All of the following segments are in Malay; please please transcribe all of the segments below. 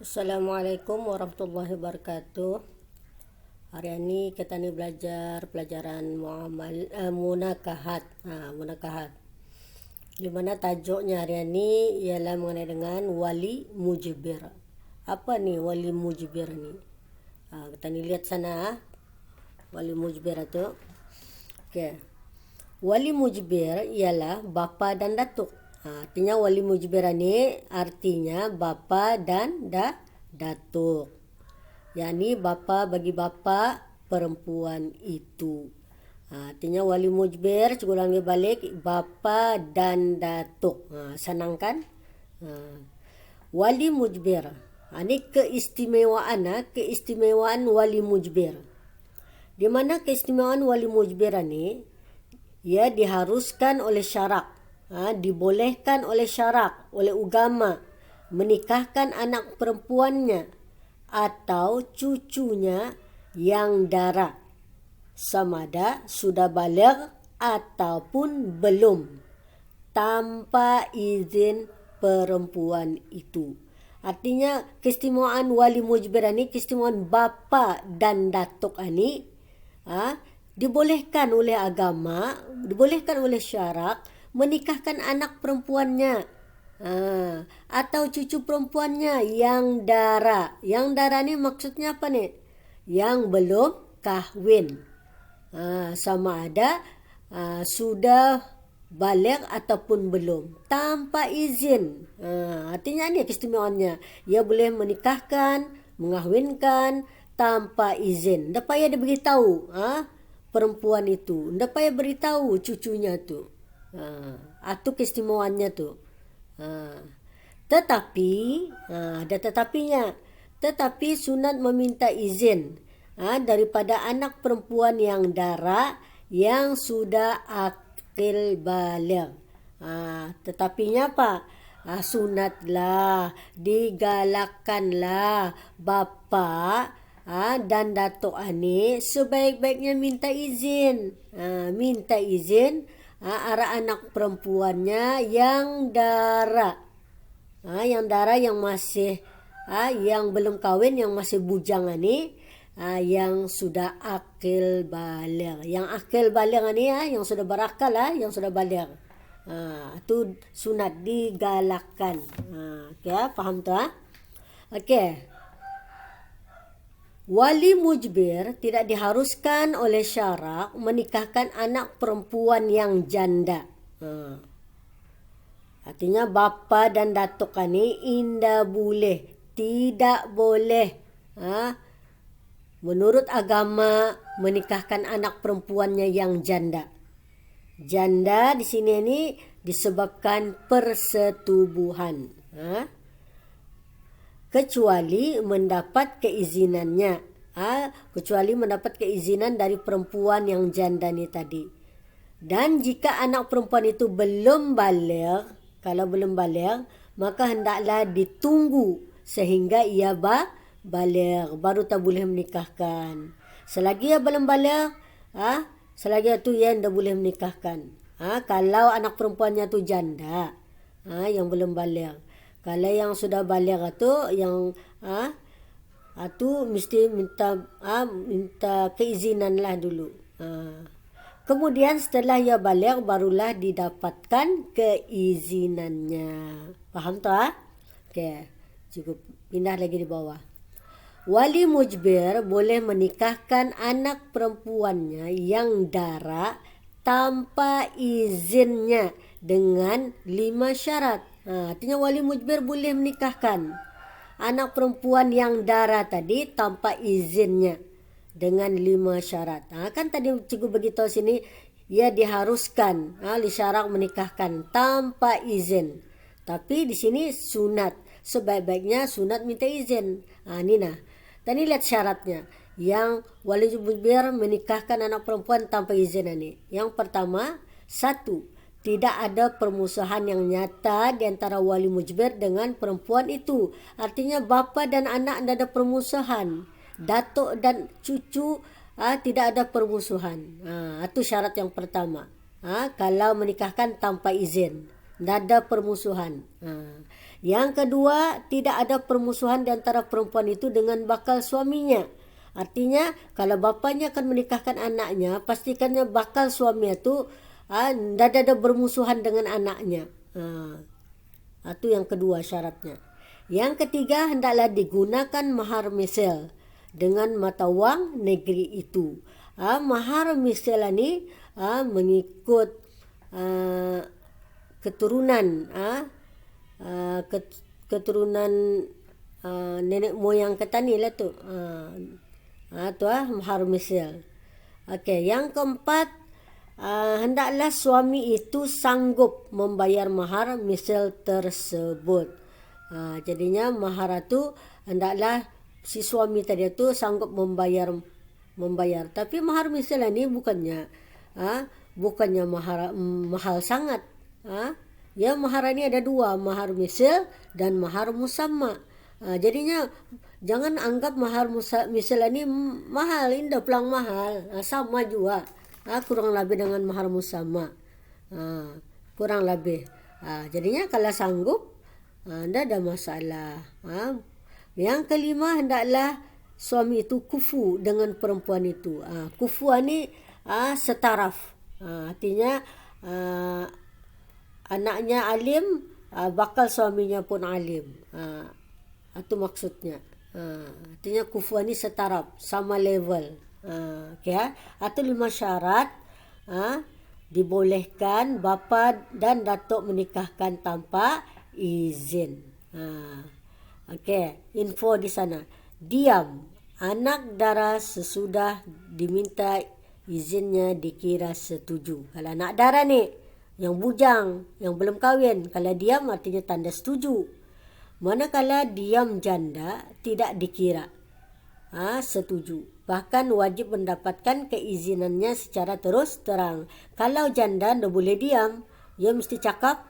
Assalamualaikum warahmatullahi wabarakatuh. Hari ini kita ni belajar pelajaran munakahat. Munakahat. Di mana tajuknya hari ini ialah mengenai dengan wali mujbir. Apa ni wali mujbir ni? Kita ni lihat sana. Wali mujbir itu. Okey. Wali mujbir ialah bapa dan datuk. Artinya wali mujbir ni artinya bapa dan datuk. Yani bapa bagi bapa perempuan itu. Artinya wali mujbir, cikgu ulangi balik, bapa dan datuk. Senang kan? Wali mujbir. Ini keistimewaan wali mujbir. Di mana keistimewaan wali mujbir ni? Ia diharuskan oleh syarak, dibolehkan oleh syarak, oleh agama, menikahkan anak perempuannya atau cucunya yang dara, sama ada sudah baligh ataupun belum, tanpa izin perempuan itu. Artinya keistimewaan wali mujbir ni, keistimewaan bapa dan datuk ni, dibolehkan oleh agama, dibolehkan oleh syarak menikahkan anak perempuannya atau cucu perempuannya yang dara. Yang dara ni maksudnya apa ni? Yang belum kahwin. Sama ada sudah baligh ataupun belum, tanpa izin. Artinya ni keistimewaannya. Ia boleh menikahkan, mengahwinkan tanpa izin. Tak payah dia beritahu perempuan itu. Tak payah beritahu cucunya tu. Itu keistimewaannya tu. Tetapi ada tetapinya. Tetapi sunat meminta izin daripada anak perempuan yang dara yang sudah akil baligh. Tetapinya apa? Sunatlah, digalakkanlah bapa dan datuk ni sebaik-baiknya minta izin. Minta izin arah anak perempuannya yang dara. Yang dara yang masih yang belum kahwin, yang masih bujang ni, yang sudah akil baligh. Yang akil baligh ni yang sudah berakal, yang sudah baligh. Itu sunat, digalakkan. Okey, faham tu Okey. Wali mujbir tidak diharuskan oleh syarak menikahkan anak perempuan yang janda. Artinya bapa dan datuk ni indah boleh, tidak boleh menurut agama menikahkan anak perempuannya yang janda. Janda di sini ni disebabkan persetubuhan. Kecuali mendapat keizinannya. Kecuali mendapat keizinan dari perempuan yang janda ni tadi. Dan jika anak perempuan itu belum baligh, kalau belum baligh, maka hendaklah ditunggu sehingga ia baligh, baru tak boleh menikahkan. Selagi ia belum baligh, selagi itu ia tidak boleh menikahkan. Kalau anak perempuannya tu janda, yang belum baligh. Kalau yang sudah baligh tu, yang tu mesti minta keizinan lah dulu. Kemudian setelah ia baligh barulah didapatkan keizinannya. Faham tak? Okey, cukup pindah lagi di bawah. Wali mujbir boleh menikahkan anak perempuannya yang dara tanpa izinnya dengan 5 syarat. Artinya wali mujbir boleh menikahkan anak perempuan yang dara tadi tanpa izinnya dengan 5 syarat. Kan tadi cikgu beritahu sini, ia diharuskan oleh syarak menikahkan tanpa izin. Tapi di sini sunat. Sebaik-baiknya sunat minta izin. Ni nah. Tadi lihat syaratnya. Yang wali mujbir menikahkan anak perempuan tanpa izin ni. Yang pertama, 1. Tidak ada permusuhan yang nyata di antara wali mujbir dengan perempuan itu. Artinya bapa dan anak tidak ada permusuhan. Datuk dan cucu tidak ada permusuhan. Itu syarat yang pertama. Kalau menikahkan tanpa izin, tidak ada permusuhan. Yang kedua, tidak ada permusuhan di antara perempuan itu dengan bakal suaminya. Artinya kalau bapaknya akan menikahkan anaknya, pastikannya bakal suami itu tidak ada bermusuhan dengan anaknya. Itu yang kedua syaratnya. Yang ketiga, hendaklah digunakan mahar misal dengan mata wang negeri itu. Mahar misal ini mengikut keturunan keturunan nenek moyang kita ni lah tu. Mahar misal. Okey, yang keempat, hendaklah suami itu sanggup membayar mahar misal tersebut. Jadinya mahar itu hendaklah si suami tadi itu sanggup membayar. Tapi mahar misal ini bukannya mahal sangat. Ya, mahar ini ada dua, mahar misal dan mahar musamma. Jadinya jangan anggap mahar misal ini mahal, indah pelang mahal. Sama juga. Kurang lebih dengan mahar musamma. Kurang lebih. Jadinya kalau sanggup, tidak ada masalah. Yang kelima, hendaklah suami itu kufu dengan perempuan itu. Kufu ini setaraf. Artinya anaknya alim, bakal suaminya pun alim. Itu maksudnya. Artinya kufu ini setaraf, sama level. Atau 5 syarat dibolehkan bapa dan datuk menikahkan tanpa izin. Info di sana. Diam, anak dara sesudah diminta izinnya dikira setuju. Kalau anak dara ni yang bujang, yang belum kahwin, kalau diam artinya tanda setuju. Manakala diam janda tidak dikira setuju. Bahkan wajib mendapatkan keizinannya secara terus terang. Kalau janda tidak boleh diam, dia mesti cakap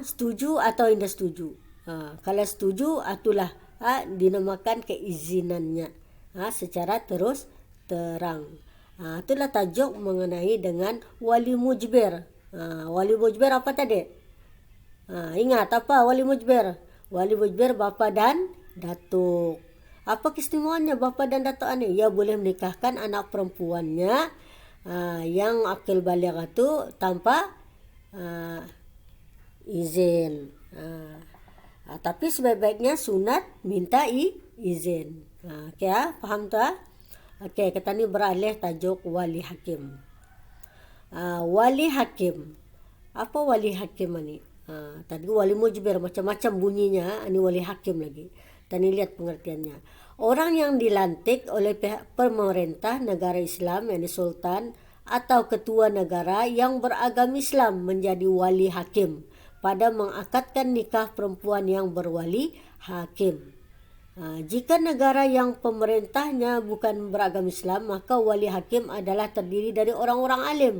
setuju atau tidak setuju. Kalau setuju, itulah dinamakan keizinannya secara terus terang. Itulah tajuk mengenai dengan wali mujbir. Wali mujbir apa tadi? Ingat apa wali mujbir? Wali mujbir bapa dan datuk. Apa keistimewaannya bapa dan datuk ini? Ia boleh menikahkan anak perempuannya yang akil baligh itu tanpa izin. Tapi sebaik-baiknya sunat minta izin. Faham tu? Kita ni beralih tajuk wali hakim. Wali hakim. Apa wali hakim ni? Tadi wali mujbir macam-macam bunyinya, ini wali hakim lagi. Tadi lihat pengertiannya. Orang yang dilantik oleh pihak pemerintah negara Islam, yakni sultan atau ketua negara yang beragama Islam menjadi wali hakim pada mengakadkan nikah perempuan yang berwali hakim. Jika negara yang pemerintahnya bukan beragama Islam, maka wali hakim adalah terdiri dari orang-orang alim,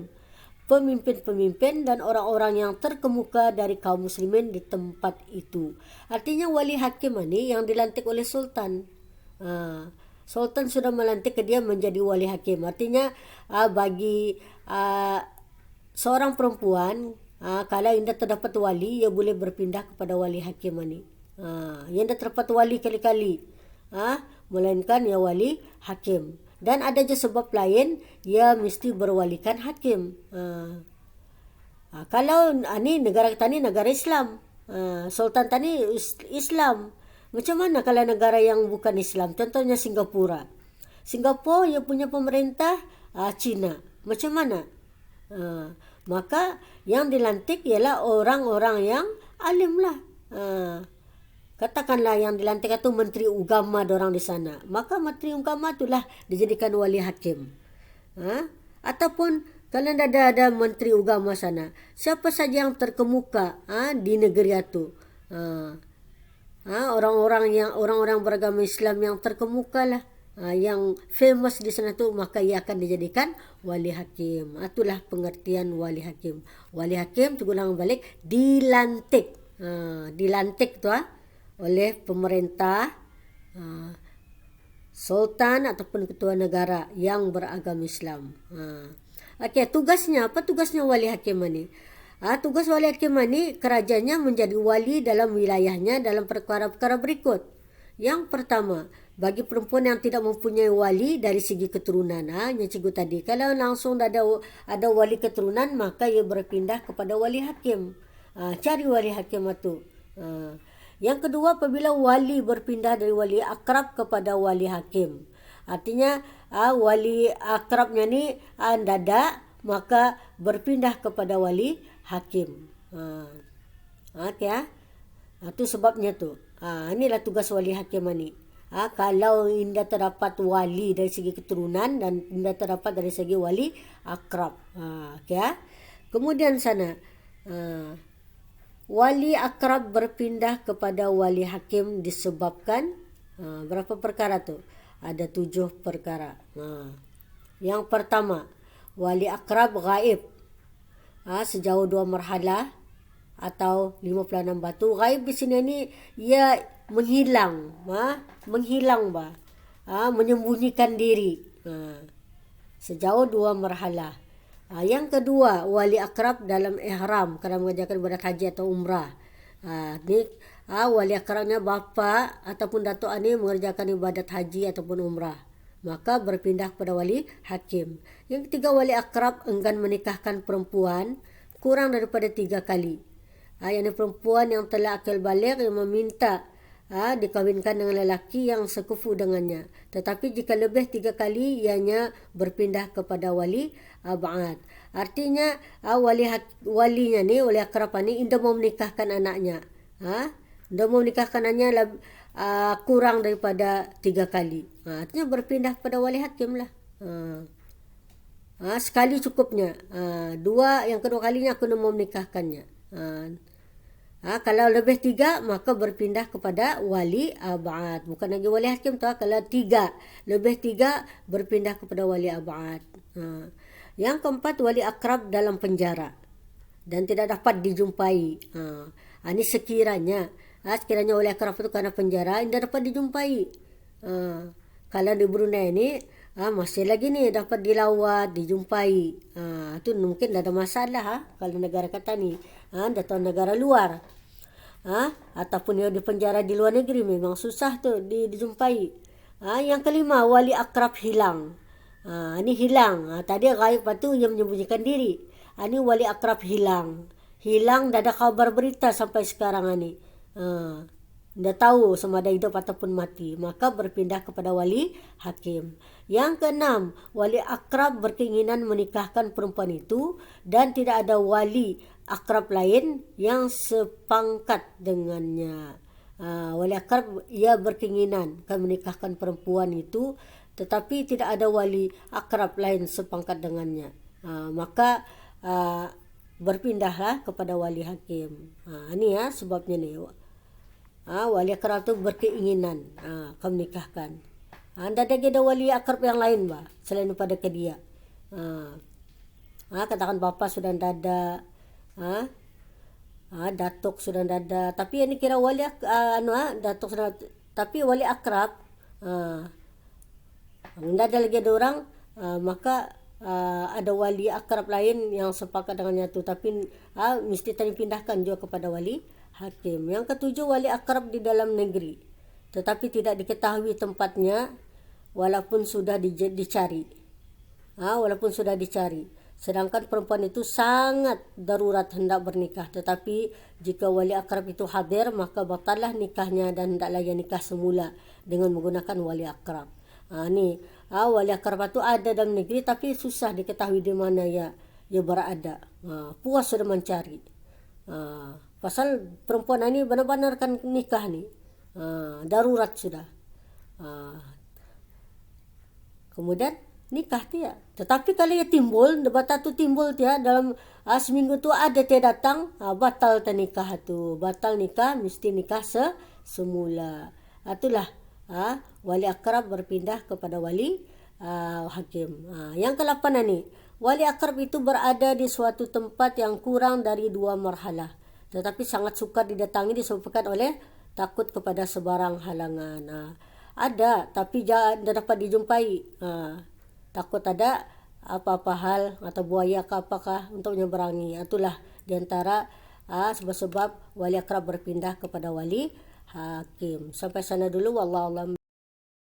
pemimpin-pemimpin dan orang-orang yang terkemuka dari kaum muslimin di tempat itu. Artinya wali hakim ini yang dilantik oleh sultan. Sultan sudah melantik dia menjadi wali hakim. Artinya bagi seorang perempuan, kalau tidak terdapat wali, ia boleh berpindah kepada wali hakim ini. Yang tidak terdapat wali kali-kali, melainkan ia wali hakim. Dan ada je sebab lain, ia mesti berwalikan hakim. Kalau ini negara kita ni negara Islam, sultan tani Islam. Macam mana kalau negara yang bukan Islam? Contohnya Singapura. Singapura ia punya pemerintah Cina. Macam mana? Maka yang dilantik ialah orang-orang yang alim lah. Katakanlah yang dilantik itu menteri agama dorang di sana. Maka menteri agama itulah dijadikan wali hakim. Ataupun kalau ada menteri agama sana, siapa saja yang terkemuka di negeri itu, orang-orang beragama Islam yang terkemuka lah, yang famous di sana tu, maka ia akan dijadikan wali hakim. Itulah pengertian wali hakim. Wali hakim tu ulang balik dilantik. Dilantik tu oleh pemerintah, sultan ataupun ketua negara yang beragama Islam. Tugasnya apa? Tugasnya wali hakim ini Tugas wali hakim ini kerajaannya menjadi wali dalam wilayahnya dalam perkara-perkara berikut. Yang pertama, bagi perempuan yang tidak mempunyai wali dari segi keturunan, yang cikgu tadi, kalau langsung ada wali keturunan, maka ia berpindah kepada wali hakim. Cari wali hakim itu. Yang kedua, apabila wali berpindah dari wali akrab kepada wali hakim. Artinya wali akrabnya ni dada, maka berpindah kepada wali hakim. Okay, itu sebabnya tu. Inilah tugas wali hakim ni. Kalau tidak terdapat wali dari segi keturunan dan tidak terdapat dari segi wali akrab. Okay, kemudian sana wali akrab berpindah kepada wali hakim disebabkan berapa perkara tu? Ada 7 perkara. Yang pertama, wali akrab gaib sejauh 2 marhalah atau 56 batu. Gaib di sini ni ia menghilang, menyembunyikan diri sejauh 2 marhalah. Yang kedua, wali akrab dalam ihram kerana mengerjakan ibadat haji atau umrah. Ni wali akrabnya bapa ataupun datuk ani mengerjakan ibadat haji ataupun umrah, maka berpindah kepada wali hakim. Yang ketiga, wali akrab enggan menikahkan perempuan kurang daripada 3 kali. Yang perempuan yang telah akil baligh yang meminta dikahwinkan dengan lelaki yang sekufu dengannya. Tetapi jika lebih 3 kali, ianya berpindah kepada wali ab'ad. Artinya walinya ni, wali akrab ni, tidak mau menikahkan anaknya. Tidak mau menikahkan anaknya kurang daripada 3 kali. Artinya berpindah kepada wali hakim lah. Sekali cukupnya. Yang kedua kalinya aku tidak mau menikahkannya. Kalau lebih 3, maka berpindah kepada wali ab'ad. Bukan lagi wali hakim tu. Kalau 3, lebih 3, berpindah kepada wali ab'ad. Yang keempat, wali akrab dalam penjara dan tidak dapat dijumpai. Ini sekiranya wali akrab itu kerana penjara, tidak dapat dijumpai. Kalau di Brunei ni masih lagi ni dapat dilawat, dijumpai. Itu mungkin tak ada masalah. Kalau negara kata ni datang negara luar, ataupun dia di penjara di luar negeri, memang susah tu dijumpai. Yang kelima, wali akrab hilang. Ini hilang. Tadi gaib tu yang menyembunyikan diri. Ini wali akrab hilang. Hilang, tak ada kabar berita sampai sekarang ni. Tidak tahu sama ada hidup ataupun mati. Maka berpindah kepada wali hakim. Yang keenam, wali akrab berkeinginan menikahkan perempuan itu dan tidak ada wali akrab lain yang sepangkat dengannya. Wali akrab ia berkeinginan akan menikahkan perempuan itu, tetapi tidak ada wali akrab lain sepangkat dengannya. Maka berpindahlah kepada wali hakim. Ini sebabnya ni. Wali akrab tu berkeinginan akan menikahkan. Anda ada wali akrab yang lain selain daripada ke dia. Katakan bapa sudah ada, datuk sudah ada, tapi ini kira wali datuk sudah, tapi wali akrab tidak ada lagi ada orang, maka ada wali akrab lain yang sepakat dengannya tu, tapi mesti dipindahkan juga kepada wali hakim. Yang ketujuh, wali akrab di dalam negeri tetapi tidak diketahui tempatnya walaupun sudah dicari. Walaupun sudah dicari. Sedangkan perempuan itu sangat darurat hendak bernikah, tetapi jika wali akrab itu hadir, maka batallah nikahnya dan hendaklah ia nikah semula dengan menggunakan wali akrab. Wali akrab itu ada dalam negeri tapi susah diketahui di mana ia berada. Puas sudah mencari. Pasal perempuan ini benar-benar kan nikah ni. Darurat sudah. Kemudian nikah dia. Tetapi kalau ia timbul, debat tu timbul dia dalam seminggu tu ada dia datang, batal ta nikah tu. Batal nikah, mesti nikah semula. Itulah wali akrab berpindah kepada wali hakim. Yang ke-8 ni, wali akrab itu berada di suatu tempat yang kurang dari 2 marhalah, tetapi sangat sukar didatangi disebabkan oleh takut kepada sebarang halangan. Ada tapi tidak dapat dijumpai. Takut ada apa-apa hal atau buaya ke apakah untuk menyeberangi. Itulah di antara sebab-sebab wali akrab berpindah kepada wali hakim. Sampai sana dulu, wallahu a'lam.